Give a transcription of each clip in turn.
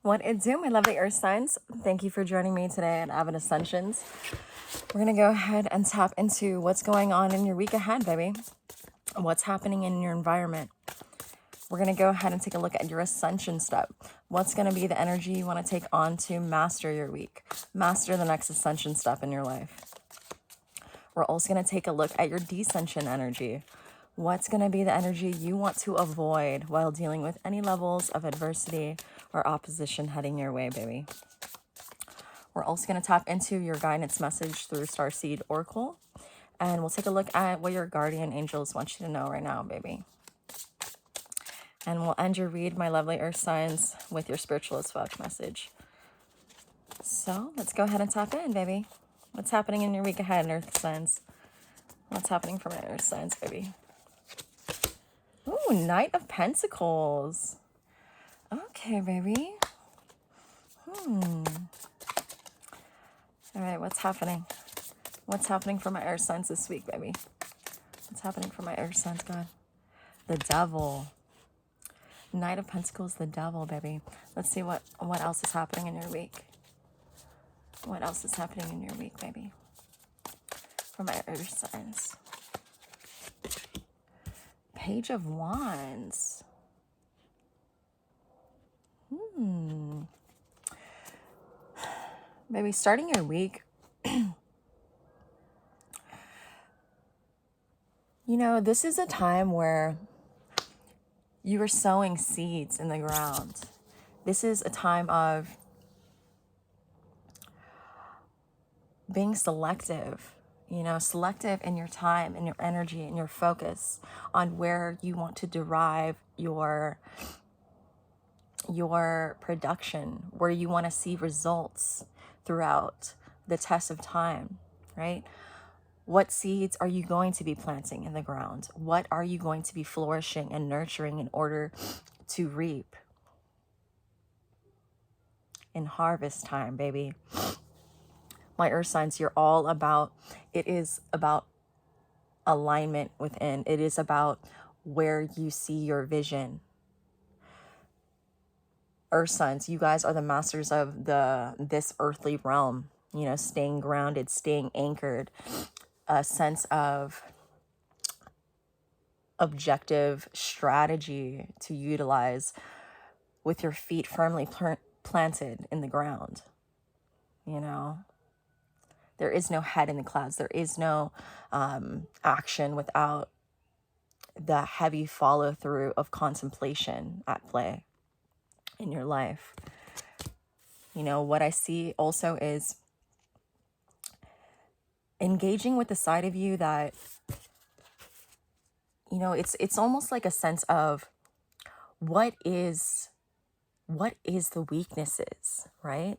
What it do, my lovely earth signs? Thank you for joining me today at Avid Ascensions. We're going to go ahead and tap into what's going on in your week ahead, baby. What's happening in your environment. We're going to go ahead and take a look at your ascension step. What's going to be the energy you want to take on to master your week? Master the next ascension step in your life. We're also going to take a look at your descension energy. What's going to be the energy you want to avoid while dealing with any levels of adversity or opposition heading your way, baby? We're also going to tap into your guidance message through Starseed Oracle. And we'll take a look at what your guardian angels want you to know right now, baby. And we'll end your read, my lovely earth signs, with your spiritual as fuck message. So let's go ahead and tap in, baby. What's happening in your week ahead, earth signs? What's happening for my earth signs, baby? Ooh, Knight of Pentacles. Okay, baby. All right, what's happening? What's happening for my earth signs this week, baby? What's happening for my earth signs, God? The Devil. Knight of Pentacles, the Devil, baby. Let's see what else is happening in your week. What else is happening in your week, baby? For my earth signs. Page of Wands. Maybe starting your week, this is a time where you are sowing seeds in the ground. This is a time of being selective, selective in your time and your energy and your focus on where you want to derive your production, where you want to see results throughout the test of time, right? What seeds are you going to be planting in the ground? What are you going to be flourishing and nurturing in order to reap in harvest time, baby? My earth signs, it is about alignment within. It is about where you see your vision. Earth signs, you guys are the masters of this earthly realm, staying grounded, staying anchored, a sense of objective strategy to utilize with your feet firmly planted in the ground. There is no head in the clouds. There is no action without the heavy follow through of contemplation at play in your life. What I see also is engaging with the side of you that, it's almost like a sense of what is the weaknesses, right?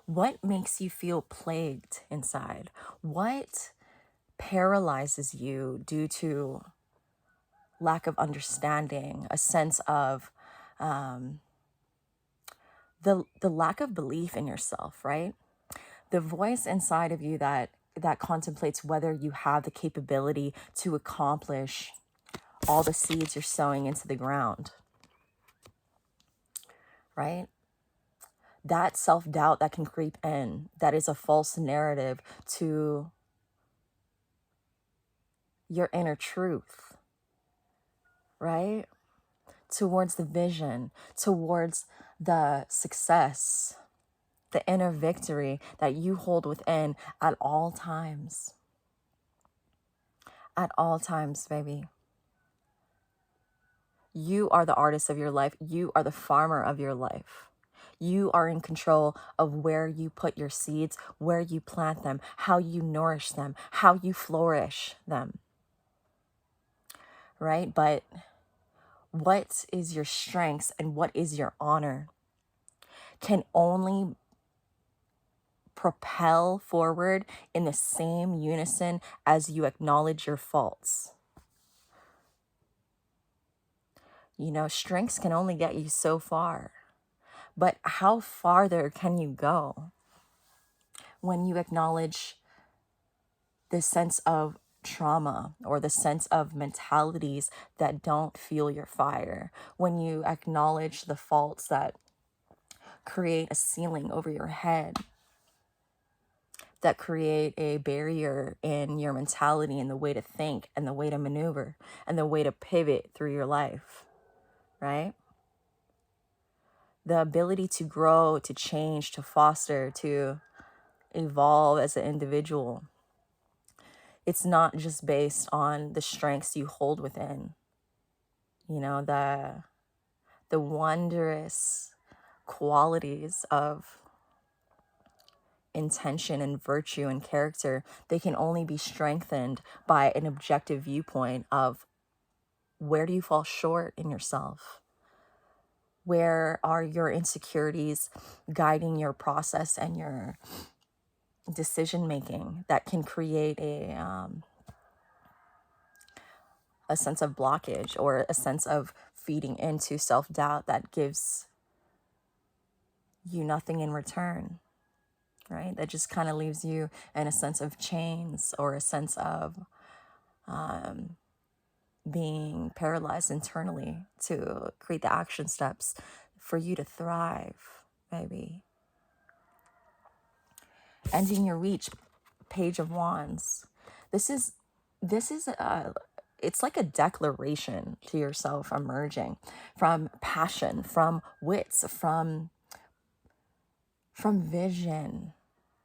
What makes you feel plagued inside? What paralyzes you due to lack of understanding, a sense of the lack of belief in yourself, right? The voice inside of you that contemplates whether you have the capability to accomplish all the seeds you're sowing into the ground, right? That self-doubt that can creep in, that is a false narrative to your inner truth, right? Towards the vision, towards the success, the inner victory that you hold within at all times. At all times, baby. You are the artist of your life. You are the farmer of your life. You are in control of where you put your seeds, where you plant them, how you nourish them, how you flourish them. Right? But what is your strengths and what is your honor can only propel forward in the same unison as you acknowledge your faults. Strengths can only get you so far, but how farther can you go when you acknowledge the sense of trauma or the sense of mentalities that don't fuel your fire, when you acknowledge the faults that create a ceiling over your head, that create a barrier in your mentality and the way to think and the way to maneuver and the way to pivot through your life, right? The ability to grow, to change, to foster, to evolve as an individual. It's not just based on the strengths you hold within, you know, the wondrous qualities of intention and virtue and character. They can only be strengthened by an objective viewpoint of where do you fall short in yourself? Where are your insecurities guiding your process and your decision making that can create a sense of blockage or a sense of feeding into self-doubt that gives you nothing in return, right? That just kind of leaves you in a sense of chains or a sense of being paralyzed internally to create the action steps for you to thrive, baby. Ending your reach, Page of Wands. This is it's like a declaration to yourself, emerging from passion, from wits, from vision,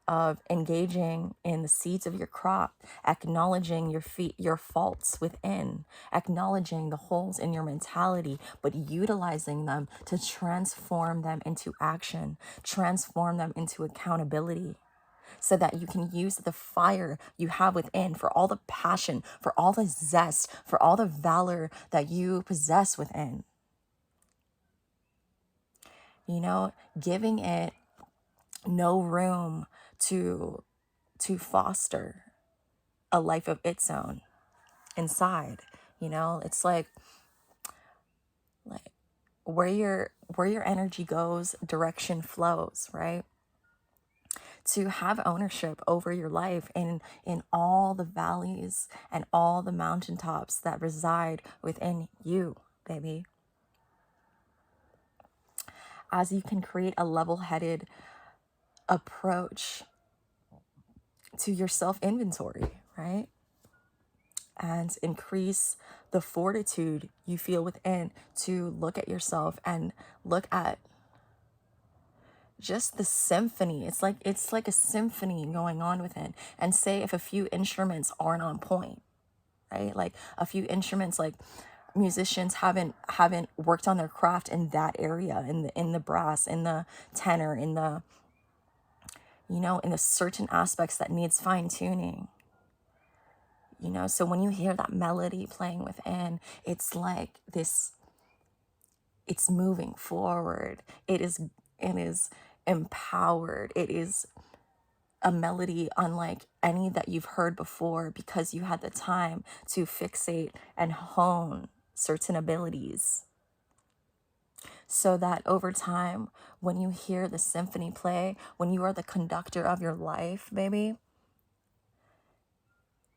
of engaging in the seeds of your crop, acknowledging your faults within, acknowledging the holes in your mentality, but utilizing them to transform them into action, transform them into accountability, so that you can use the fire you have within for all the passion, for all the zest, for all the valor that you possess within. You know, giving it no room to foster a life of its own inside. You know, it's like where your energy goes, direction flows, right? To have ownership over your life in all the valleys and all the mountaintops that reside within you, baby. As you can create a level-headed approach to your self-inventory, right? And increase the fortitude you feel within to look at yourself and look at just the symphony. It's like a symphony going on within. And say if a few instruments aren't on point, right? Like a few instruments, like musicians haven't worked on their craft in that area, in the brass, in the tenor, in the, you know, in the certain aspects that needs fine tuning. You know, so when you hear that melody playing within, it's like this, it's moving forward. It is empowered. It is a melody unlike any that you've heard before, because you had the time to fixate and hone certain abilities. So that over time, when you hear the symphony play, when you are the conductor of your life, baby,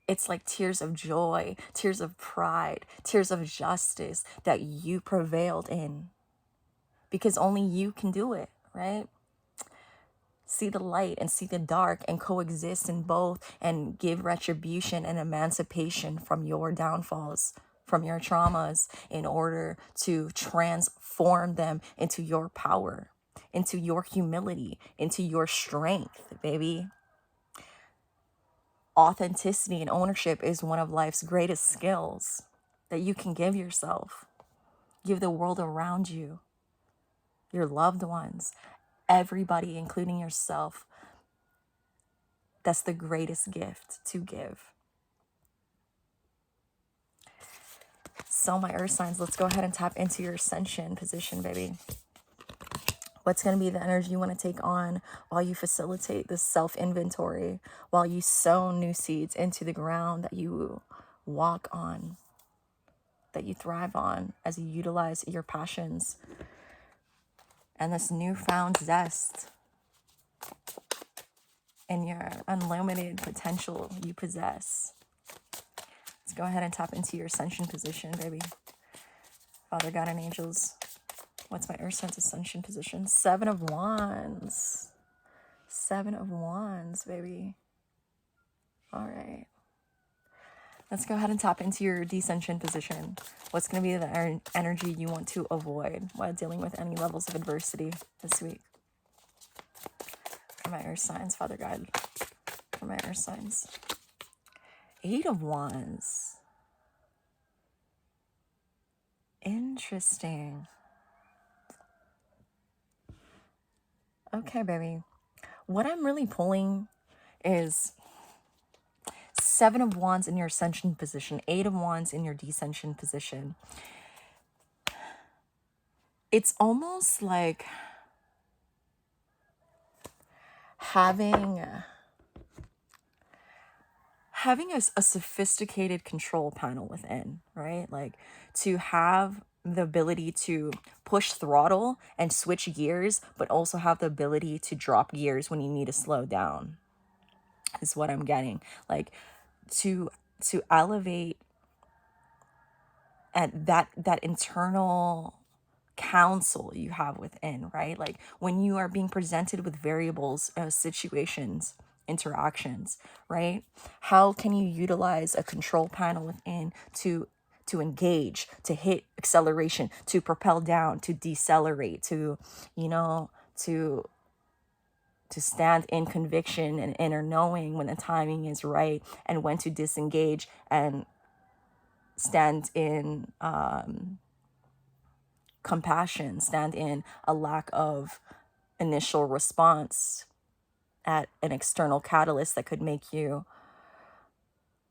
it's like tears of joy, tears of pride, tears of justice that you prevailed in. Because only you can do it, right? See the light and see the dark and coexist in both, and give retribution and emancipation from your downfalls, from your traumas, in order to transform them into your power, into your humility, into your strength, baby. Authenticity and ownership is one of life's greatest skills that you can give yourself, give the world around you, your loved ones, everybody, including yourself. That's the greatest gift to give. So my earth signs, let's go ahead and tap into your ascension position, baby. What's going to be the energy you want to take on while you facilitate this self-inventory, while you sow new seeds into the ground that you walk on, that you thrive on, as you utilize your passions and this newfound zest and your unlimited potential you possess. Let's go ahead and tap into your ascension position, baby. Father, God, and angels, What's my earth signs ascension position? 7 of Wands. 7 of Wands, baby. All right. Let's go ahead and tap into your descension position. What's going to be the energy you want to avoid while dealing with any levels of adversity this week? For my earth signs, Father God. For my earth signs. 8 of Wands. Interesting. Okay, baby. What I'm really pulling is 7 of Wands in your ascension position, 8 of Wands in your descension position. It's almost like having a sophisticated control panel within, right? Like to have the ability to push throttle and switch gears, but also have the ability to drop gears when you need to slow down, is what I'm getting. Like to elevate at that internal counsel you have within, right? Like when you are being presented with variables, situations, interactions, right? How can you utilize a control panel within to engage, to hit acceleration, to propel down, to decelerate, to, to stand in conviction and inner knowing when the timing is right, and when to disengage and stand in compassion, stand in a lack of initial response at an external catalyst that could make you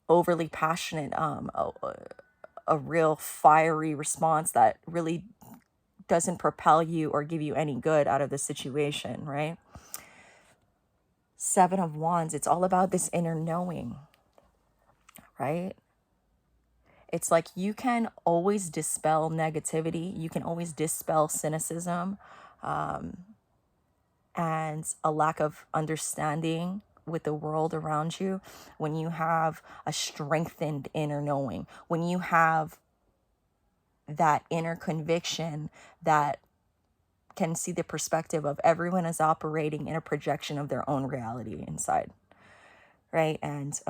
overly passionate, a real fiery response that really doesn't propel you or give you any good out of the situation, right? 7 of Wands, it's all about this inner knowing, right? It's like you can always dispel negativity. You can always dispel cynicism, and a lack of understanding with the world around you when you have a strengthened inner knowing, when you have that inner conviction that can see the perspective of everyone is operating in a projection of their own reality inside, right? And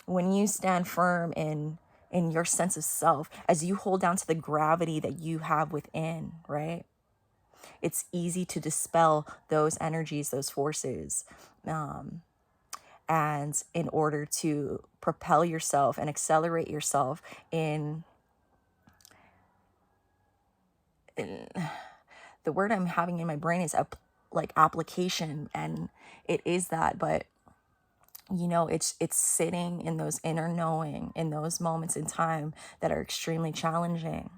when you stand firm in your sense of self, as you hold down to the gravity that you have within, right? It's easy to dispel those energies, those forces. And in order to propel yourself and accelerate yourself in the word I'm having in my brain is like application, and it is that, but it's sitting in those inner knowing in those moments in time that are extremely challenging.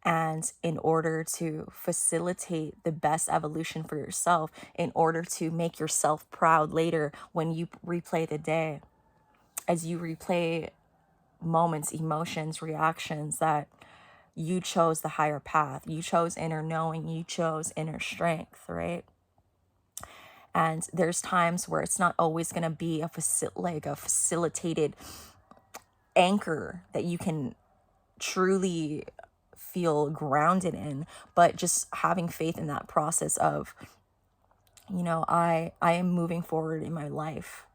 And in order to facilitate the best evolution for yourself, in order to make yourself proud later when you replay the day, as you replay moments, emotions, reactions, that you chose the higher path, you chose inner knowing, you chose inner strength, right? And there's times where it's not always going to be a facilitated anchor that you can truly feel grounded in, but just having faith in that process of, I am moving forward in my life.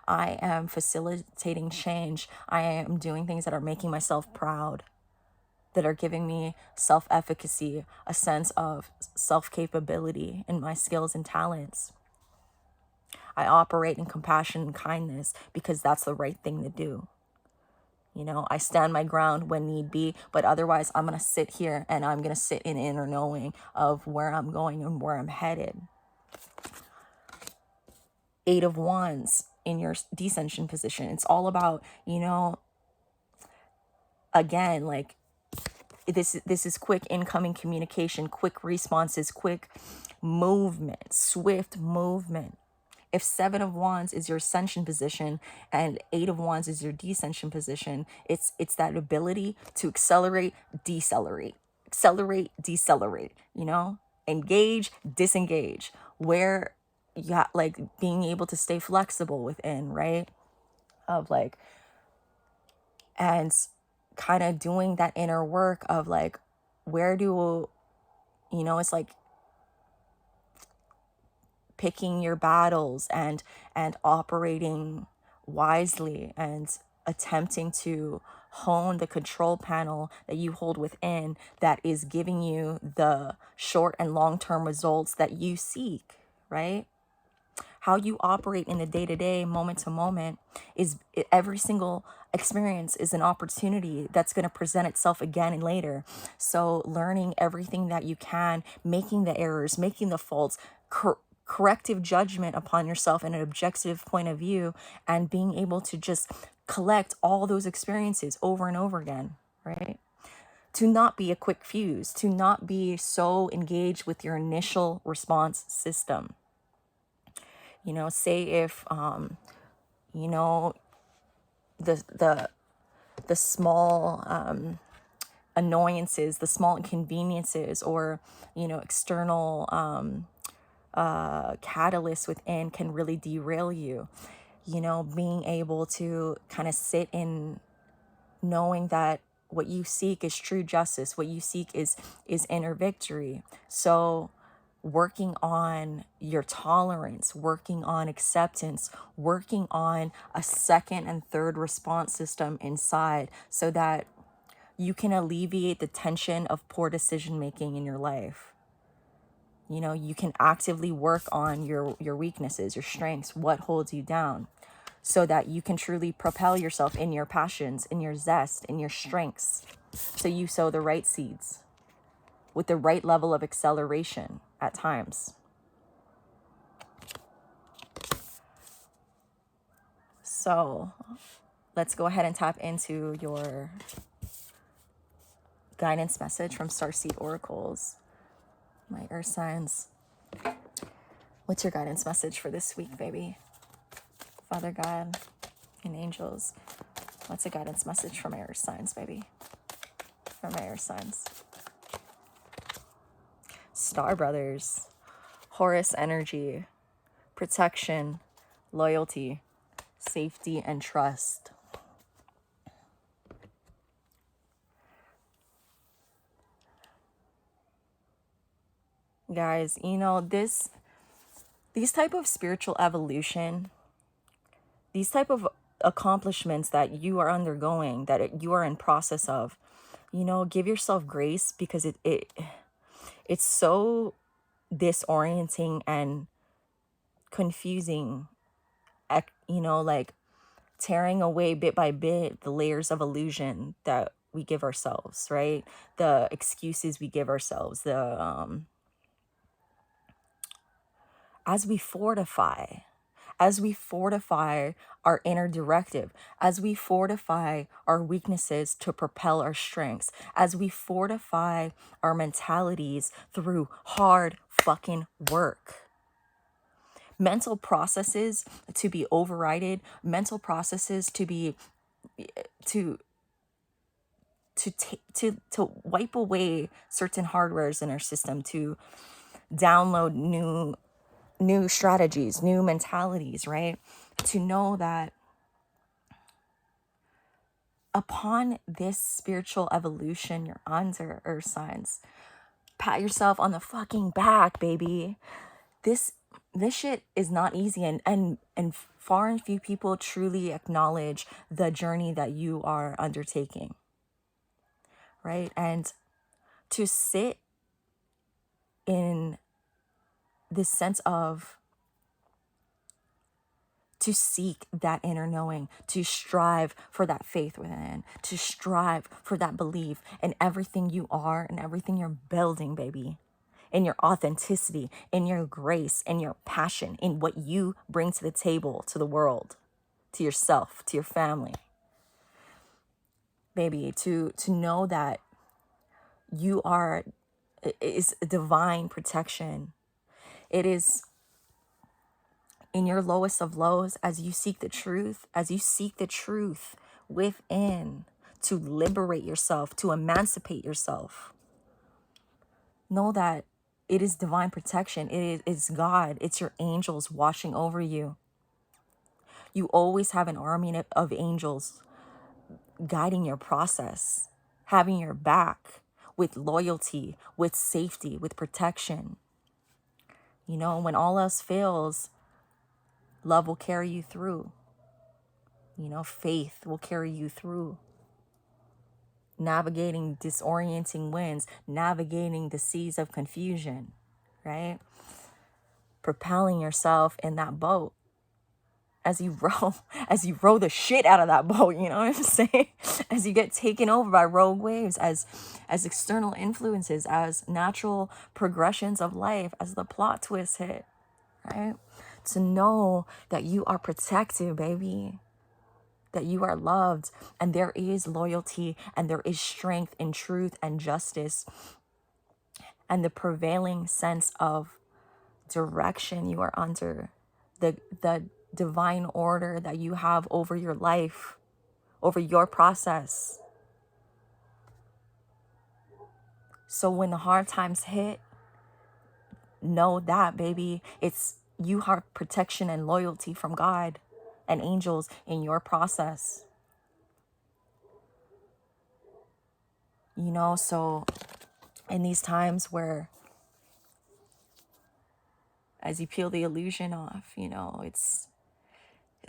I am facilitating change. I am doing things that are making myself proud, that are giving me self-efficacy, a sense of self-capability in my skills and talents. I operate in compassion and kindness because that's the right thing to do. I stand my ground when need be, but otherwise I'm going to sit here and I'm going to sit in inner knowing of where I'm going and where I'm headed. 8 of Wands in your descension position. It's all about, again, like this is quick incoming communication, quick responses, quick movement, swift movement. If 7 of Wands is your ascension position and 8 of Wands is your descension position, it's that ability to accelerate, decelerate, engage, disengage, where you got like being able to stay flexible within, right? Of like, and kind of doing that inner work of like, where do, it's like picking your battles and operating wisely and attempting to hone the control panel that you hold within that is giving you the short and long-term results that you seek, right? How you operate in the day-to-day, moment to moment, is every single experience is an opportunity that's going to present itself again and later. So learning everything that you can, making the errors, making the faults, corrective judgment upon yourself in an objective point of view, and being able to just collect all those experiences over and over again, right? To not be a quick fuse, to not be so engaged with your initial response system. Say if the small annoyances, the small inconveniences, or external catalysts within can really derail you. Being able to kind of sit in knowing that what you seek is true justice, what you seek is inner victory. So working on your tolerance, working on acceptance, working on a second and third response system inside, so that you can alleviate the tension of poor decision making in your life. You can actively work on your weaknesses, your strengths, what holds you down, so that you can truly propel yourself in your passions, in your zest, in your strengths. So you sow the right seeds with the right level of acceleration at times. So let's go ahead and tap into your guidance message from Starseed Oracles. My earth signs, what's your guidance message for this week, baby? Father God and angels, what's a guidance message for my earth signs, baby? For my earth signs. Star Brothers, Horus energy, protection, loyalty, safety, and trust. Guys, these type of spiritual evolution, these type of accomplishments that you are undergoing, that you are in process of, give yourself grace, because it's so disorienting and confusing, like tearing away bit by bit the layers of illusion that we give ourselves, right? The excuses we give ourselves, as we fortify our inner directive, as we fortify our weaknesses to propel our strengths, as we fortify our mentalities through hard fucking work. Mental processes to be overridden, mental processes to be to wipe away certain hardwares in our system, to download new strategies, new mentalities, right? To know that upon this spiritual evolution you're under, earth signs, pat yourself on the fucking back, baby. This shit is not easy, and far and few people truly acknowledge the journey that you are undertaking, right? And to sit in this sense of, to seek that inner knowing, to strive for that faith within, to strive for that belief in everything you are and everything you're building, baby. In your authenticity, in your grace, in your passion, in what you bring to the table, to the world, to yourself, to your family. Baby, to know that you is divine protection. It is in your lowest of lows, as you seek the truth, within, to liberate yourself, to emancipate yourself. Know that it is divine protection. It's God. It's your angels watching over you. You always have an army of angels guiding your process, having your back, with loyalty, with safety, with protection. You know, when all else fails, love will carry you through. You know, faith will carry you through. Navigating disorienting winds, navigating the seas of confusion, right? Propelling yourself in that boat as you row the shit out of that boat, you know what I'm saying? As you get taken over by rogue waves, as external influences, as natural progressions of life, as the plot twists hit, right? To know that you are protected, baby, that you are loved, and there is loyalty, and there is strength in truth and justice, and the prevailing sense of direction you are under, the divine order that you have over your life, over your process. So when the hard times hit, know that, baby, you have protection and loyalty from God and angels in your process. You know, so in these times where, as you peel the illusion off, you know, it's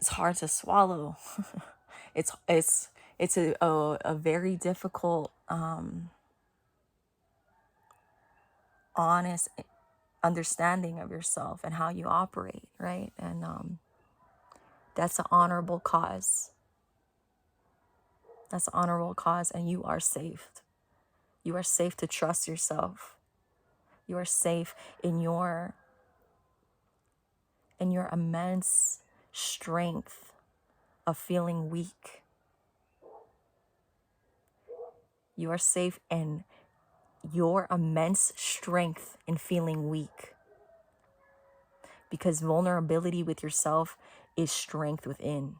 hard to swallow. it's a very difficult, honest understanding of yourself and how you operate, right? And that's an honorable cause. That's an honorable cause, and you are safe. You are safe to trust yourself. You are safe in your immense strength of feeling weak. You are safe in your immense strength in feeling weak. Because vulnerability with yourself is strength within.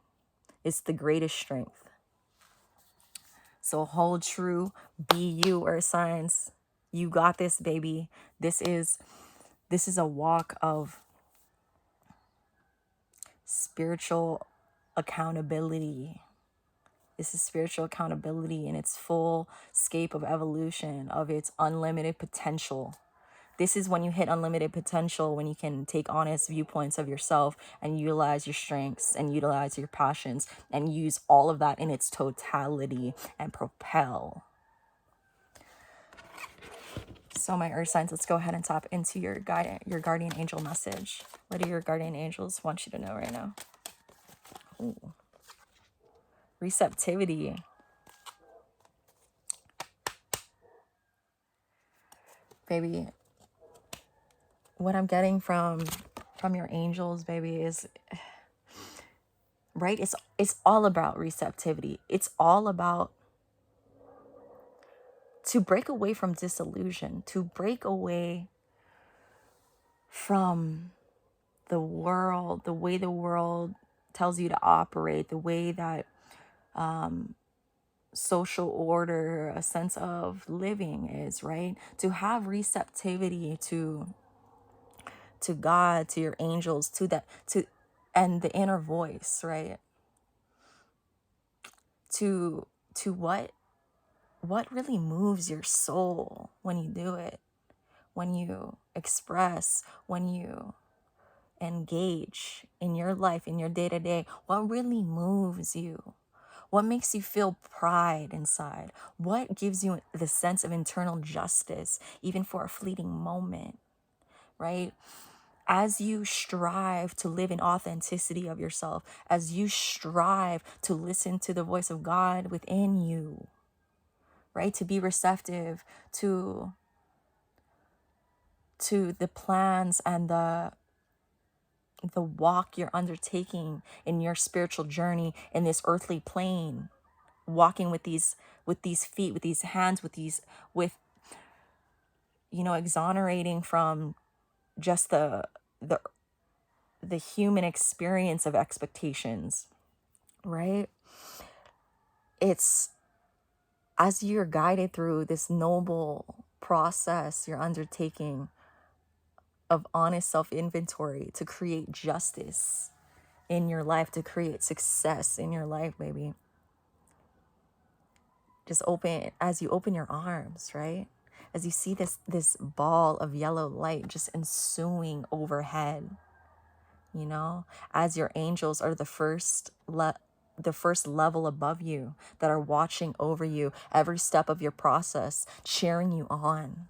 It's the greatest strength. So hold true, be you, earth signs. You got this, baby. This is a walk of spiritual accountability. This is spiritual accountability in its full scape of evolution, of its unlimited potential. This is when you hit unlimited potential, when you can take honest viewpoints of yourself and utilize your strengths and utilize your passions and use all of that in its totality and propel. So my earth signs, let's go ahead and tap into your guardian angel message. What do your guardian angels want you to know right now? Ooh. Receptivity. Baby, what I'm getting from your angels, baby, is, right? It's all about receptivity. It's all about to break away from disillusion, to break away from the world, the way the world tells you to operate, the way that social order, a sense of living is, right? To have receptivity to God, to your angels, and the inner voice, right? To what really moves your soul when you do it, when you express, when you engage in your life, in your day-to-day. What really moves you? What makes you feel pride inside? What gives you the sense of internal justice, even for a fleeting moment, right? As you strive to live in authenticity of yourself, as you strive to listen to the voice of God within you, right? To be receptive to the plans and the walk you're undertaking in your spiritual journey in this earthly plane, walking with these feet, with these hands, with exonerating from just the human experience of expectations, right? It's as you're guided through this noble process you're undertaking of honest self-inventory to create justice in your life, to create success in your life, baby. Just as you open your arms, right? as you see this ball of yellow light just ensuing overhead, you know, as your angels are the first level above you that are watching over you every step of your process, cheering you on,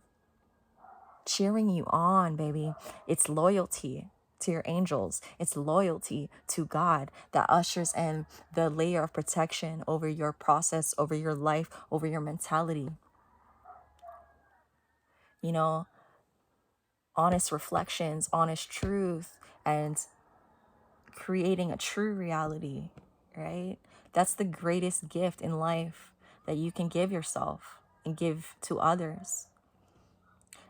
baby. It's loyalty to your angels. It's loyalty to God that ushers in the layer of protection over your process, over your life, over your mentality. You know, honest reflections, honest truth, and creating a true reality, right? That's the greatest gift in life that you can give yourself and give to others.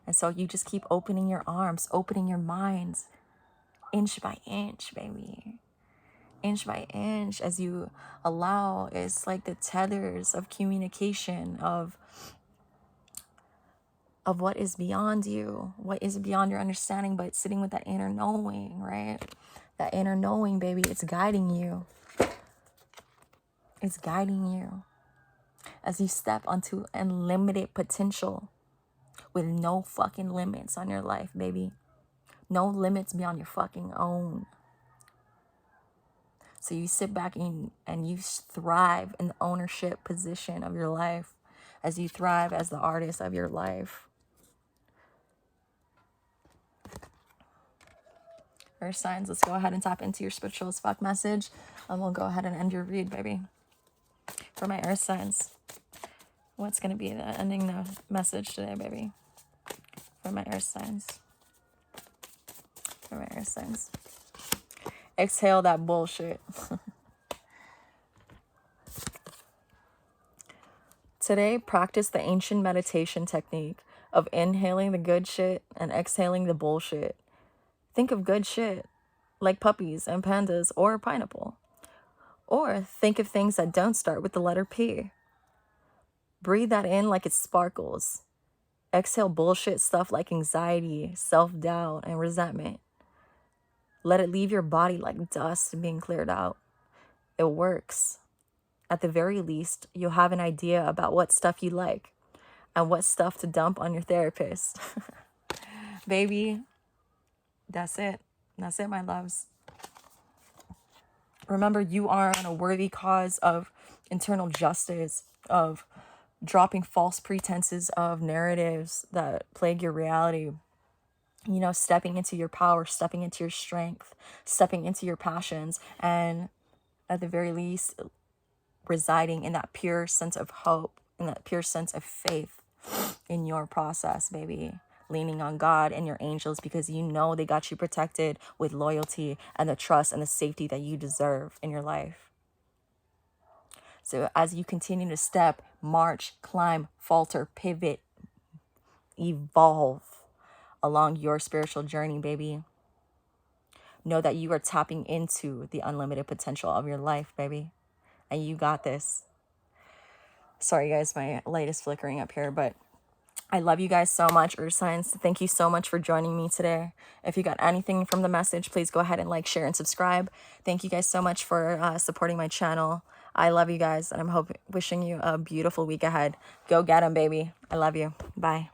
And so you just keep opening your arms, opening your minds, inch by inch, baby. Inch by inch, as you allow. It's like the tethers of communication, of what is beyond you, what is beyond your understanding, but sitting with that inner knowing, right? That inner knowing, baby, it's guiding you. It's guiding you as you step onto unlimited potential with no fucking limits on your life, baby. No limits beyond your fucking own. So you sit back and you thrive in the ownership position of your life, as you thrive as the artist of your life. Earth signs, let's go ahead and tap into your spiritual as fuck message, and we'll go ahead and end your read, baby. For my earth signs, what's going to be the ending the message today, baby? For my earth signs. For my earth signs. Exhale that bullshit. Today, practice the ancient meditation technique of inhaling the good shit and exhaling the bullshit. Think of good shit, like puppies and pandas or a pineapple. Or think of things that don't start with the letter P. Breathe that in like it sparkles. Exhale bullshit stuff like anxiety, self-doubt, and resentment. Let it leave your body like dust being cleared out. It works. At the very least, you'll have an idea about what stuff you like and what stuff to dump on your therapist. Baby, that's it. That's it, my loves. Remember, you are on a worthy cause of internal justice, of dropping false pretenses of narratives that plague your reality. You know, stepping into your power, stepping into your strength, stepping into your passions, and at the very least, residing in that pure sense of hope, in that pure sense of faith in your process, baby. Leaning on God and your angels, because you know they got you protected with loyalty and the trust and the safety that you deserve in your life. So as you continue to step, march, climb, falter, pivot, evolve along your spiritual journey, baby, know that you are tapping into the unlimited potential of your life, baby. And you got this. Sorry, guys, my light is flickering up here, but I love you guys so much, Earth Signs. Thank you so much for joining me today. If you got anything from the message, please go ahead and like, share, and subscribe. Thank you guys so much for supporting my channel. I love you guys, and I'm wishing you a beautiful week ahead. Go get them, baby. I love you. Bye.